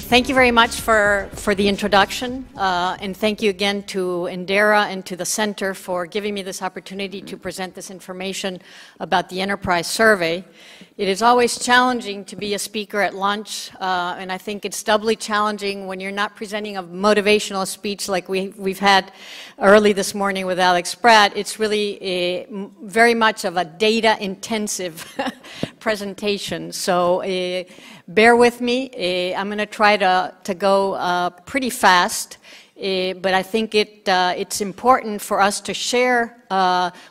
Thank you very much for the introduction, and thank you again to Indira and to the Center for giving me this opportunity to present this information about the Enterprise Survey. It is always challenging to be a speaker at lunch, and I think it's doubly challenging when you're not presenting a motivational speech like we've had early this morning with Alex Pratt. It's really very much of a data-intensive presentation, so bear with me. I'm going to try to go pretty fast, but I think it's important for us to share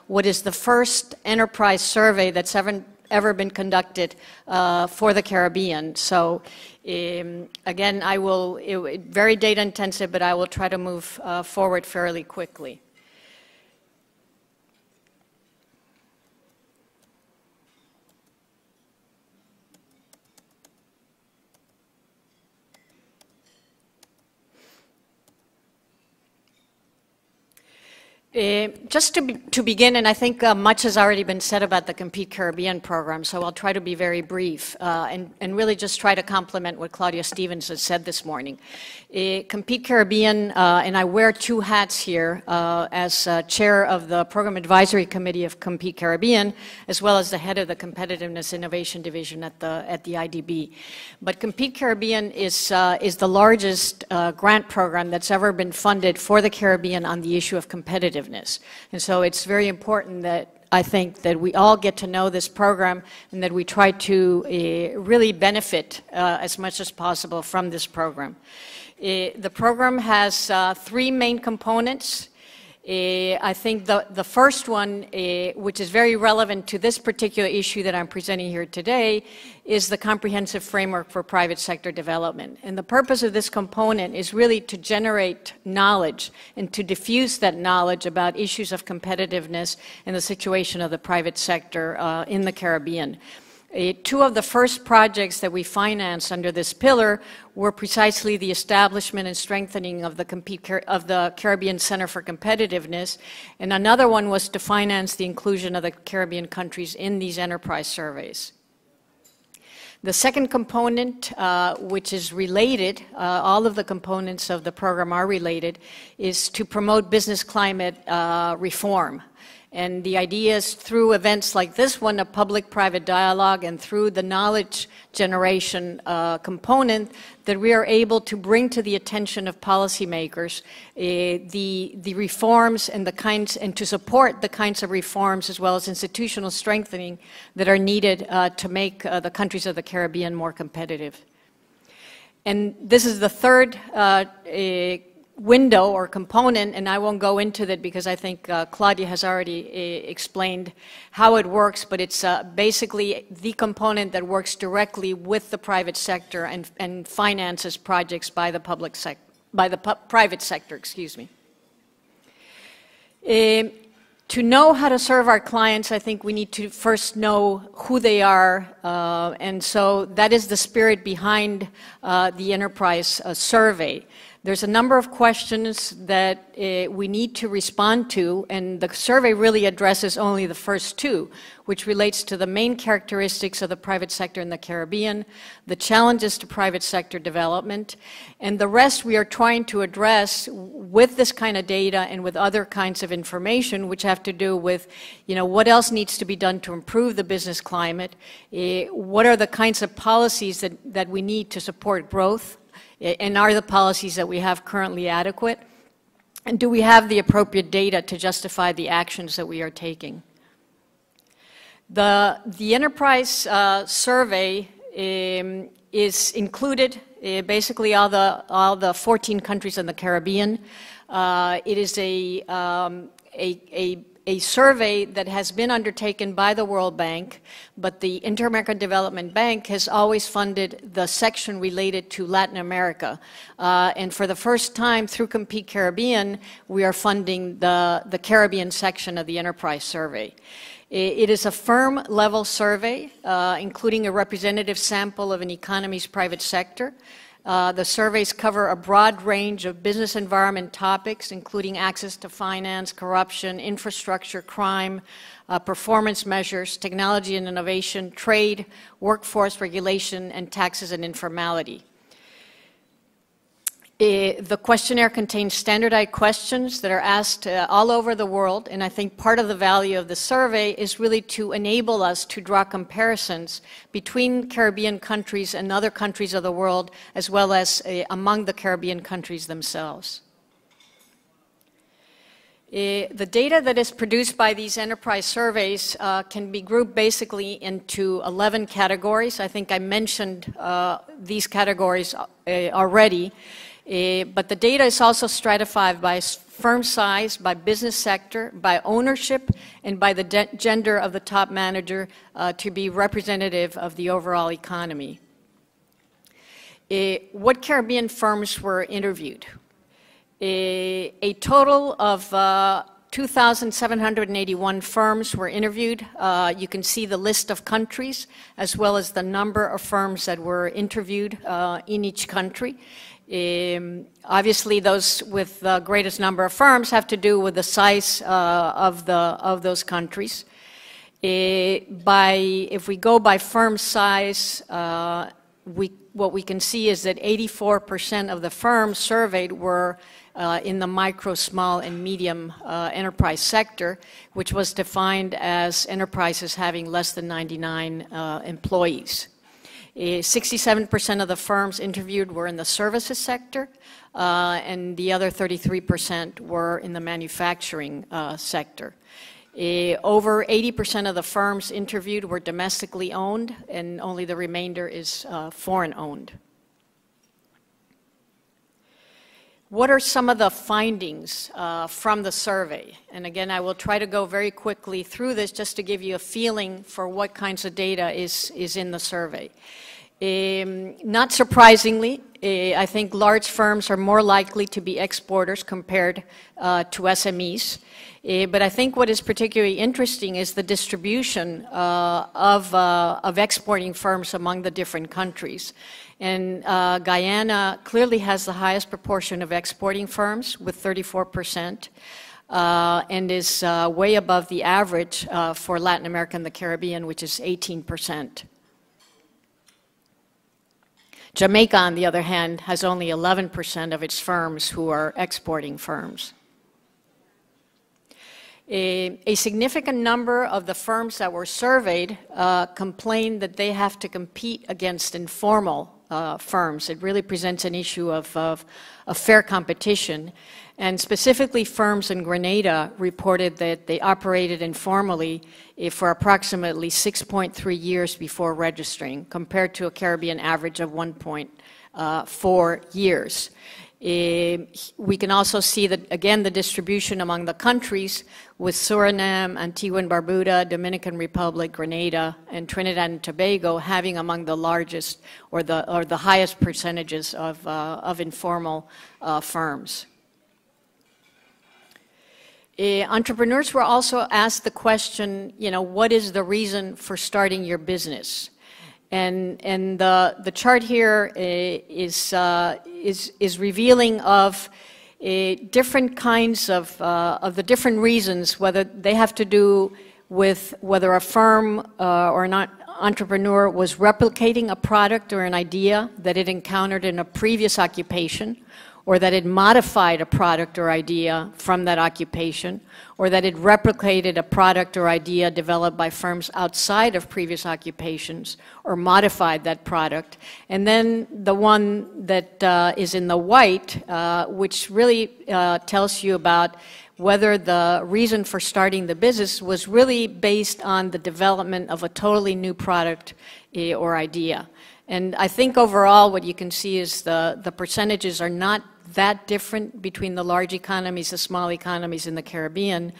what is the first enterprise survey that's ever been conducted for the Caribbean. So again, very data intensive, but I will try to move forward fairly quickly. Just to begin, and I think much has already been said about the Compete Caribbean program, so I'll try to be very brief and really just try to complement what Claudia Stevens has said this morning. Compete Caribbean, and I wear two hats here as chair of the Program Advisory Committee of Compete Caribbean, as well as the head of the Competitiveness Innovation Division at the IDB. But Compete Caribbean is the largest grant program that's ever been funded for the Caribbean on the issue of competitiveness. And so it's very important that I think that we all get to know this program and that we try to really benefit as much as possible from this program. The program has three main components. I think the first one, which is very relevant to this particular issue that I'm presenting here today, is the comprehensive framework for private sector development. And the purpose of this component is really to generate knowledge and to diffuse that knowledge about issues of competitiveness and the situation of the private sector in the Caribbean. Two of the first projects that we financed under this pillar were precisely the establishment and strengthening of the Caribbean Center for Competitiveness, and another one was to finance the inclusion of the Caribbean countries in these enterprise surveys. The second component, which is related, all of the components of the program are related, is to promote business climate reform. And the idea is through events like this one, a public-private dialogue, and through the knowledge generation component, that we are able to bring to the attention of policymakers the reforms and and to support the kinds of reforms as well as institutional strengthening that are needed to make the countries of the Caribbean more competitive. And this is the third window or component, and I won't go into that because I think Claudia has already explained how it works, but it's basically the component that works directly with the private sector and finances projects by the private sector, excuse me. To know how to serve our clients, I think we need to first know who they are, and so that is the spirit behind the Enterprise Survey. There's a number of questions that we need to respond to, and the survey really addresses only the first two, which relates to the main characteristics of the private sector in the Caribbean, the challenges to private sector development, and the rest we are trying to address with this kind of data and with other kinds of information, which have to do with, what else needs to be done to improve the business climate, what are the kinds of policies that we need to support growth, and are the policies that we have currently adequate? And do we have the appropriate data to justify the actions that we are taking? The Enterprise Survey is included basically all the 14 countries in the Caribbean. It is a survey that has been undertaken by the World Bank, but the Inter-American Development Bank has always funded the section related to Latin America. And for the first time through Compete Caribbean, we are funding the Caribbean section of the Enterprise Survey. It is a firm-level survey, including a representative sample of an economy's private sector. The surveys cover a broad range of business environment topics, including access to finance, corruption, infrastructure, crime, performance measures, technology and innovation, trade, workforce regulation, and taxes and informality. The questionnaire contains standardized questions that are asked all over the world, and I think part of the value of the survey is really to enable us to draw comparisons between Caribbean countries and other countries of the world, as well as among the Caribbean countries themselves. The data that is produced by these enterprise surveys can be grouped basically into 11 categories. I think I mentioned these categories already. But the data is also stratified by firm size, by business sector, by ownership, and by the gender of the top manager to be representative of the overall economy. What Caribbean firms were interviewed? A total of 2,781 firms were interviewed. You can see the list of countries as well as the number of firms that were interviewed in each country. Obviously, those with the greatest number of firms have to do with the size of those countries. If we go by firm size, what we can see is that 84% of the firms surveyed were in the micro, small, and medium enterprise sector, which was defined as enterprises having less than 99 employees. 67% of the firms interviewed were in the services sector, and the other 33% were in the manufacturing sector. Over 80% of the firms interviewed were domestically owned, and only the remainder is foreign owned. What are some of the findings from the survey? And again, I will try to go very quickly through this just to give you a feeling for what kinds of data is in the survey. Not surprisingly, I think large firms are more likely to be exporters compared to SMEs. But I think what is particularly interesting is the distribution of exporting firms among the different countries. And Guyana clearly has the highest proportion of exporting firms with 34%. And is way above the average for Latin America and the Caribbean, which is 18%. Jamaica, on the other hand, has only 11% of its firms who are exporting firms. A significant number of the firms that were surveyed complained that they have to compete against informal firms. It really presents an issue of fair competition. And specifically, firms in Grenada reported that they operated informally for approximately 6.3 years before registering, compared to a Caribbean average of 1.4 years. We can also see that, again, the distribution among the countries, with Suriname, Antigua and Barbuda, Dominican Republic, Grenada, and Trinidad and Tobago having among the largest or the highest percentages of informal firms. Entrepreneurs were also asked the question, what is the reason for starting your business? And the chart here is revealing of different kinds of the different reasons, whether they have to do with whether a firm or an entrepreneur was replicating a product or an idea that it encountered in a previous occupation, or that it modified a product or idea from that occupation, or that it replicated a product or idea developed by firms outside of previous occupations, or modified that product. And then the one that is in the white, which really tells you about whether the reason for starting the business was really based on the development of a totally new product or idea. And I think overall what you can see is the percentages are not that different between the large economies, the small economies in the Caribbean,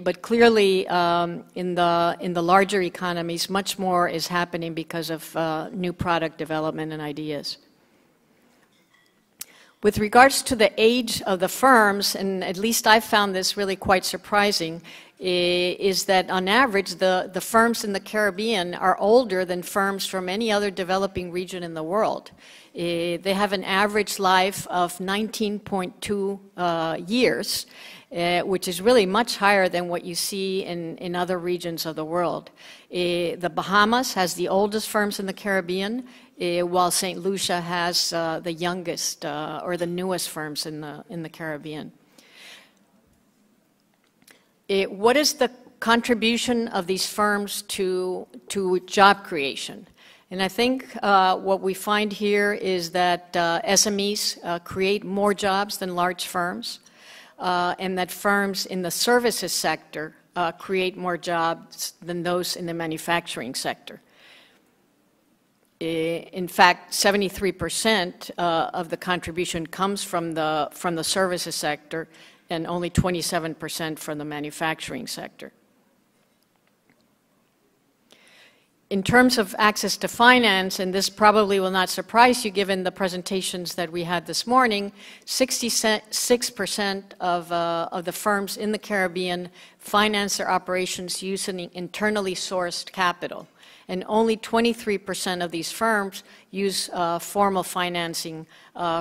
but clearly in the larger economies, much more is happening because of new product development and ideas. With regards to the age of the firms, and at least I found this really quite surprising, is that on average the firms in the Caribbean are older than firms from any other developing region in the world. They have an average life of 19.2 years, which is really much higher than what you see in other regions of the world. The Bahamas has the oldest firms in the Caribbean, while St. Lucia has the youngest or the newest firms in the Caribbean. What is the contribution of these firms to job creation? And I think what we find here is that SMEs create more jobs than large firms, and that firms in the services sector create more jobs than those in the manufacturing sector. In fact, 73% of the contribution comes from the services sector, and only 27% from the manufacturing sector. In terms of access to finance, and this probably will not surprise you given the presentations that we had this morning, 66% of the firms in the Caribbean finance their operations using internally sourced capital. And only 23% of these firms use formal financing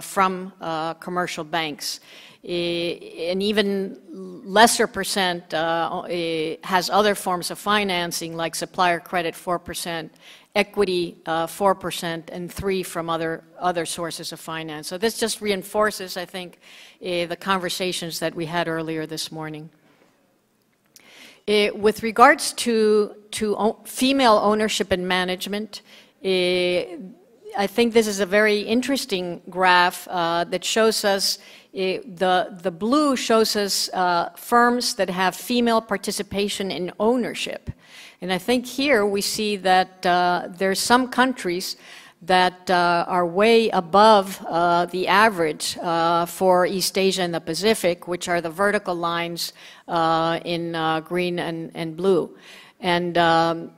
from commercial banks. An even lesser percent has other forms of financing like supplier credit 4%, equity 4%, and 3% from other sources of finance. So this just reinforces, I think, the conversations that we had earlier this morning. With regards to female ownership and management, I think this is a very interesting graph that shows us, the blue shows us firms that have female participation in ownership. And I think here we see that there's some countries that are way above the average for East Asia and the Pacific, which are the vertical lines in green and blue. And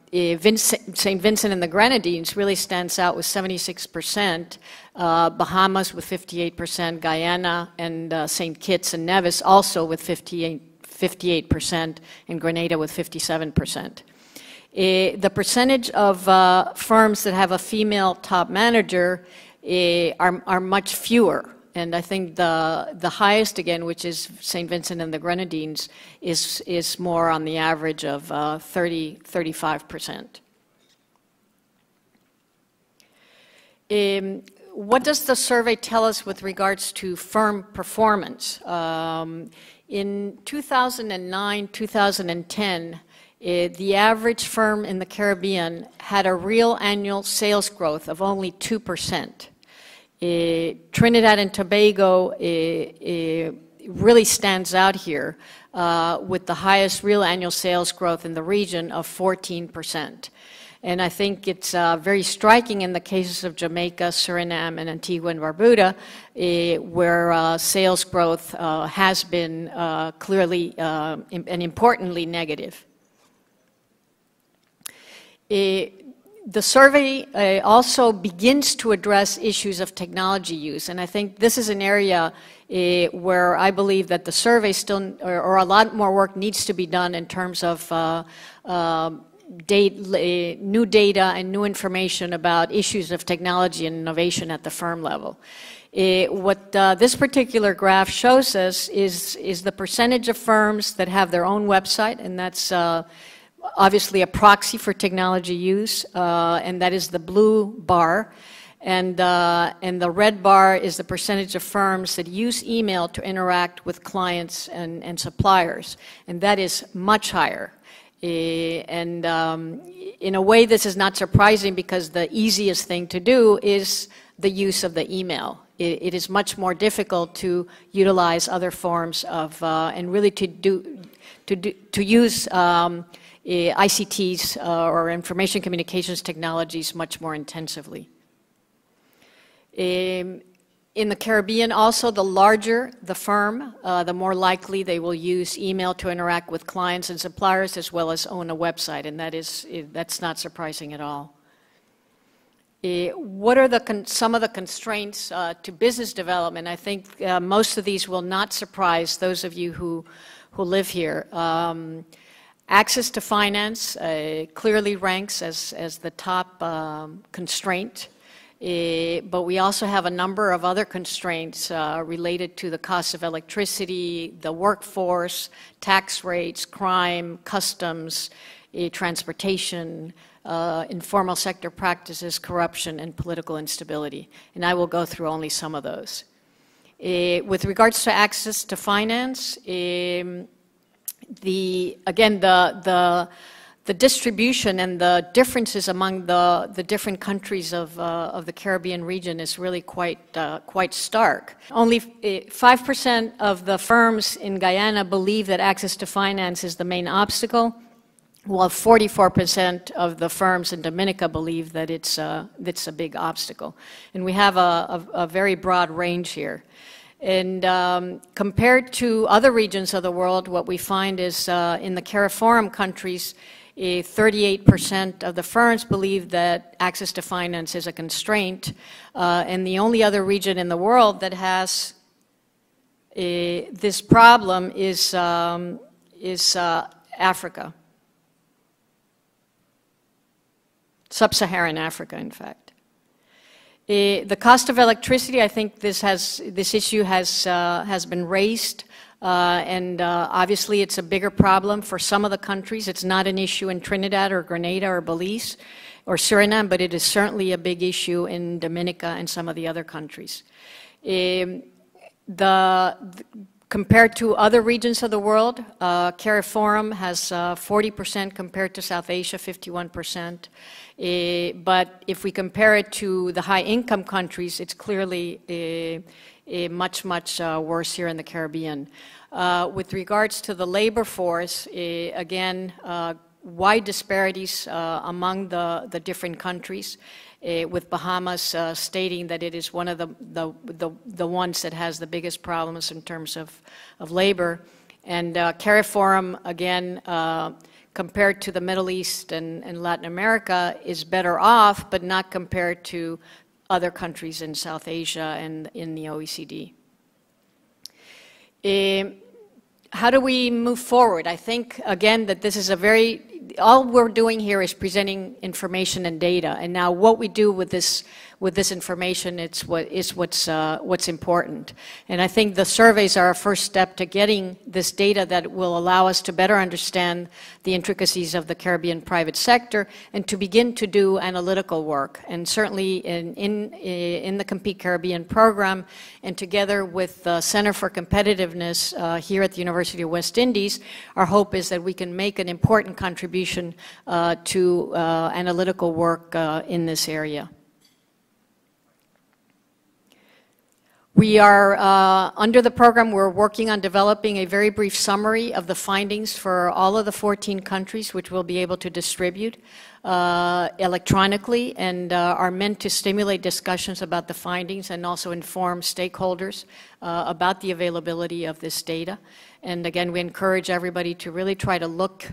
St. Vincent and the Grenadines really stands out with 76%, Bahamas with 58%, Guyana and St. Kitts and Nevis also with 58%, and Grenada with 57%. The percentage of firms that have a female top manager are much fewer. And I think the highest, again, which is St. Vincent and the Grenadines, is more on the average of 35%. What does the survey tell us with regards to firm performance? In 2009, 2010, the average firm in the Caribbean had a real annual sales growth of only 2%. Trinidad and Tobago really stands out here with the highest real annual sales growth in the region of 14%. And I think it's very striking in the cases of Jamaica, Suriname, and Antigua and Barbuda, where sales growth has been clearly and importantly negative. The survey also begins to address issues of technology use, and I think this is an area where I believe that the survey still, or a lot more work needs to be done in terms of new data and new information about issues of technology and innovation at the firm level. What this particular graph shows us is the percentage of firms that have their own website, and that's obviously a proxy for technology use, and that is the blue bar. And the red bar is the percentage of firms that use email to interact with clients and suppliers, and that is much higher. In a way, this is not surprising because the easiest thing to do is the use of the email. It is much more difficult to utilize other forms of, and really to use ICTs or information communications technologies much more intensively. In the Caribbean also, the larger the firm, the more likely they will use email to interact with clients and suppliers as well as own a website, and that's not surprising at all. What are some of the constraints to business development? I think most of these will not surprise those of you who live here. Access to finance clearly ranks as the top constraint, but we also have a number of other constraints related to the cost of electricity, the workforce, tax rates, crime, customs, transportation, informal sector practices, corruption, and political instability. And I will go through only some of those. With regards to access to finance, the distribution and the differences among the different countries of the Caribbean region is really quite stark. Only 5% of the firms in Guyana believe that access to finance is the main obstacle, while 44% of the firms in Dominica believe that it's a big obstacle. And we have a very broad range here. And compared to other regions of the world, what we find is in the CARIFORUM countries, 38% of the firms believe that access to finance is a constraint. And the only other region in the world that has this problem is Africa. Sub-Saharan Africa, in fact. The cost of electricity, I think this issue has been raised, and obviously it's a bigger problem for some of the countries. It's not an issue in Trinidad or Grenada or Belize or Suriname, but it is certainly a big issue in Dominica and some of the other countries. Compared to other regions of the world, CARIFORUM has 40% compared to South Asia, 51%. But if we compare it to the high-income countries, it's clearly much worse here in the Caribbean. With regards to the labor force, again, wide disparities among the different countries, with Bahamas stating that it is one of the ones that has the biggest problems in terms of labor. And CARIFORUM, again, compared to the Middle East and Latin America, is better off, but not compared to other countries in South Asia and in the OECD. How do we move forward? I think, again, that this is all we're doing here is presenting information and data, and now what we do with this information is what's important. And I think the surveys are a first step to getting this data that will allow us to better understand the intricacies of the Caribbean private sector and to begin to do analytical work. And certainly in the Compete Caribbean program, and together with the Center for Competitiveness here at the University of West Indies, our hope is that we can make an important contribution to analytical work in this area. We are, under the program, we're working on developing a very brief summary of the findings for all of the 14 countries, which we'll be able to distribute electronically, and are meant to stimulate discussions about the findings and also inform stakeholders about the availability of this data. And again, we encourage everybody to really try to look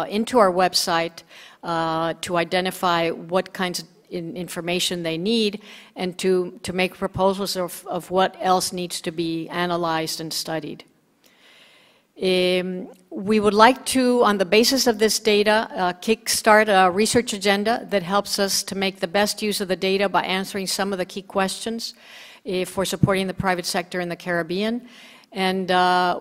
into our website to identify what kinds of information they need, and to make proposals of what else needs to be analyzed and studied. We would like to, on the basis of this data, kickstart a research agenda that helps us to make the best use of the data by answering some of the key questions for supporting the private sector in the Caribbean. And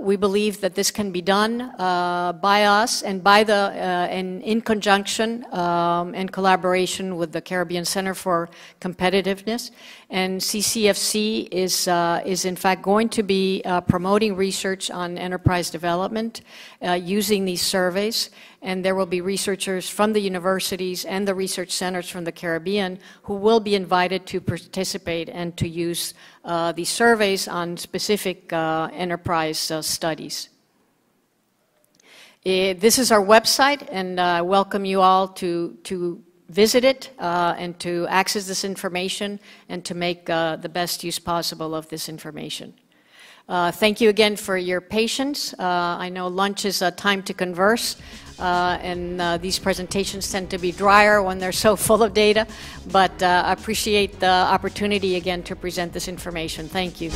we believe that this can be done by us and and in conjunction and collaboration with the Caribbean Center for Competitiveness. And CCfC is in fact going to be promoting research on enterprise development using these surveys. And there will be researchers from the universities and the research centers from the Caribbean who will be invited to participate and to use these surveys on specific enterprise studies. This is our website, and I welcome you all to visit it and to access this information and to make the best use possible of this information. Thank you again for your patience. I know lunch is a time to converse, and these presentations tend to be drier when they're so full of data, but I appreciate the opportunity again to present this information. Thank you.